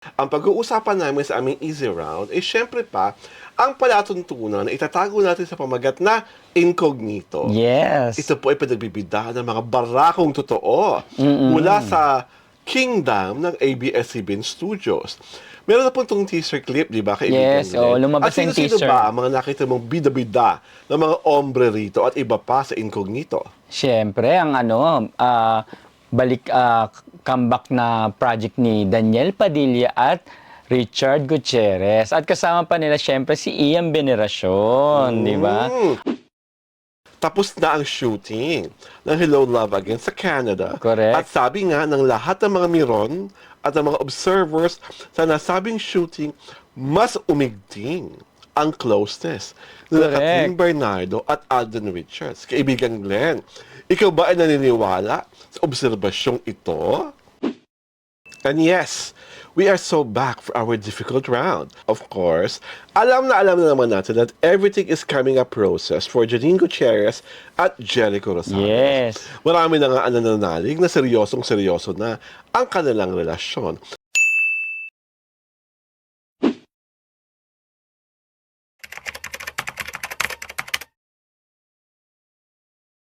Ang pag-uusapan namin sa aming Easy Round ay syempre pa ang palatuntunan na itatago natin sa pamagat na incognito. Yes. Ito po ay pinagbibidahan ng mga barakong totoo mula sa kingdom ng ABS-CBN Studios. Meron na po itong teaser clip, di ba, kaibigan Yes, oh, Glenn? lumabas At yung sino-sino teaser. ba ang mga nakita mong bida-bida ng mga ombre rito at iba pa sa incognito? Siyempre, ang comeback na project ni Daniel Padilla at Richard Gutierrez. At kasama pa nila siyempre si Ian Veneracion, di ba? Tapos na ang shooting ng Hello Love Again sa Canada. Correct. At sabi nga ng lahat ng mga miron at ng mga observers sa nasabing shooting, mas umigting ang closeness nila Correct. Kathleen Bernardo at Alden Richards. Kaibigan Glenn, ikaw ba ay naniniwala sa obserbasyong ito? And yes, we are so back for our difficult round. Of course, alam na naman natin that everything is coming a process for Janine Gutierrez at Jericho Rosales. Yes. Marami na nga ang nananalig na seryosong-seryoso na ang kanilang relasyon.